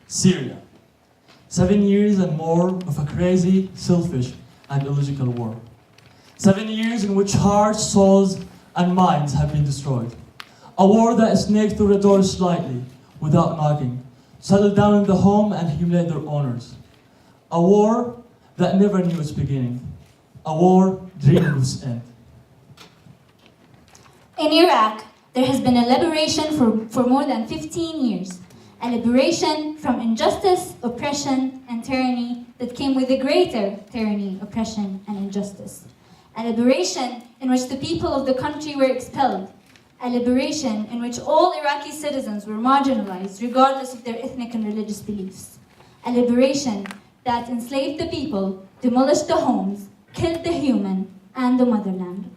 Syria. 7 years and more of a crazy, selfish, and illogical war. 7 years in which hearts, souls, and minds have been destroyed. A war that snaked through the door slightly, without knocking, settled down in the home and humiliated their owners. A war that never knew its beginning. A war dreaming of its end. In Iraq, there has been a liberation for more than 15 years. A liberation from injustice, oppression, and tyranny that came with a greater tyranny, oppression, and injustice. A liberation in which the people of the country were expelled. A liberation in which all Iraqi citizens were marginalized regardless of their ethnic and religious beliefs. A liberation that enslaved the people, demolished the homes, killed the human and the motherland.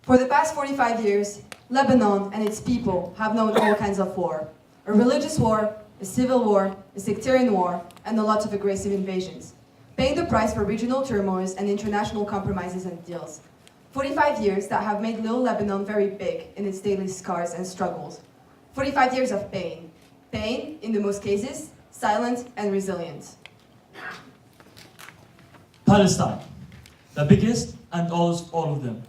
For the past 45 years, Lebanon and its people have known all kinds of war. A religious war, a civil war, a sectarian war, and a lot of aggressive invasions, paying the price for regional turmoils and international compromises and deals. 45 years that have made little Lebanon very big in its daily scars and struggles. 45 years of pain. Pain, in the most cases, silent and resilient. Palestine, the biggest and oldest of all of them.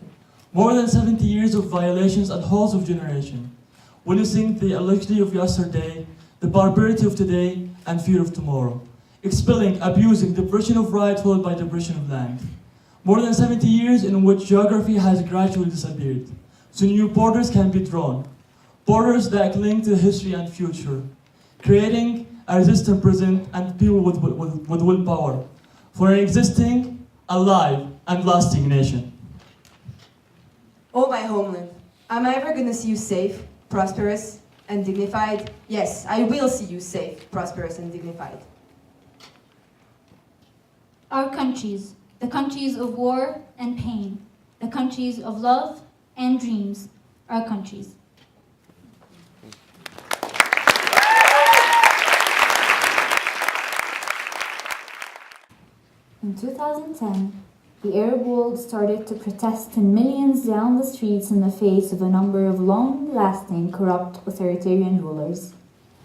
More than 70 years of violations and halls of generation, witnessing the illegitimacy of yesterday, the barbarity of today, and fear of tomorrow, expelling, abusing, depression of right followed by depression of land. More than 70 years in which geography has gradually disappeared, so new borders can be drawn, borders that cling to history and future, creating a resistant present and people with willpower for an existing, alive, and lasting nation. Oh, my homeland, am I ever gonna see you safe, prosperous, and dignified? Yes, I will see you safe, prosperous, and dignified. Our countries, the countries of war and pain, the countries of love and dreams, our countries. In 2010, the Arab world started to protest in millions down the streets in the face of a number of long-lasting corrupt authoritarian rulers.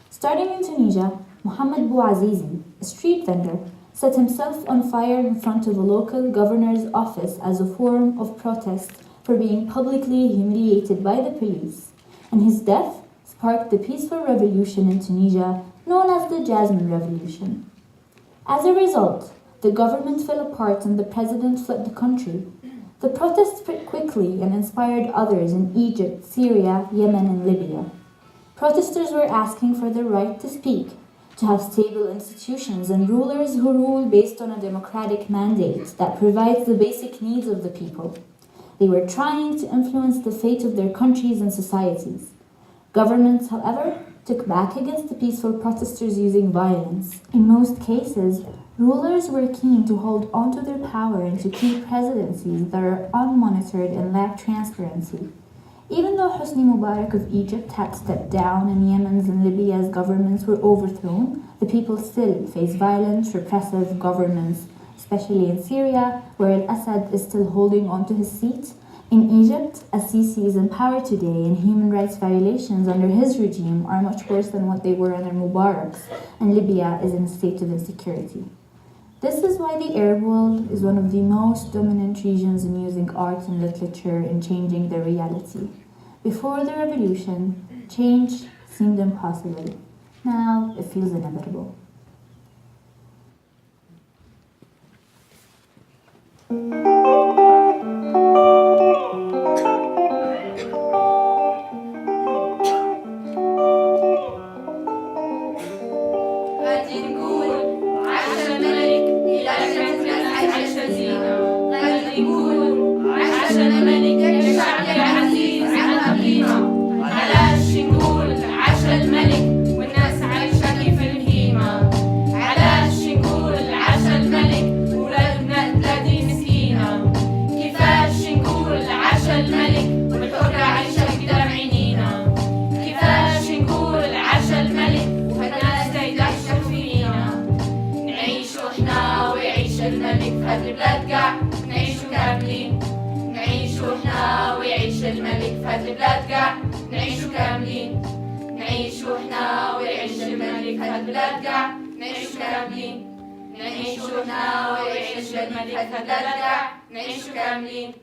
Starting in Tunisia, Mohamed Bouazizi, a street vendor, set himself on fire in front of a local governor's office as a form of protest for being publicly humiliated by the police, and his death sparked the peaceful revolution in Tunisia known as the Jasmine Revolution. As a result, the government fell apart and the president fled the country. The protests spread quickly and inspired others in Egypt, Syria, Yemen, and Libya. Protesters were asking for the right to speak, to have stable institutions and rulers who rule based on a democratic mandate that provides the basic needs of the people. They were trying to influence the fate of their countries and societies. Governments, however, took back against the peaceful protesters using violence. In most cases, rulers were keen to hold onto their power and to keep presidencies that are unmonitored and lack transparency. Even though Hosni Mubarak of Egypt had stepped down and Yemen's and Libya's governments were overthrown, the people still face violent, repressive governments, especially in Syria, where al-Assad is still holding onto his seat. In Egypt, Sisi is in power today, and human rights violations under his regime are much worse than what they were under Mubarak's, and Libya is in a state of insecurity. This is why the Arab world is one of the most dominant regions in using art and literature in changing their reality. Before the revolution, change seemed impossible. Now it feels inevitable. هالبلاد قاع نعيشوا كاملين، نعيشوا هنا ويعيش الملك هالبلاد قاع نعيشوا كاملين.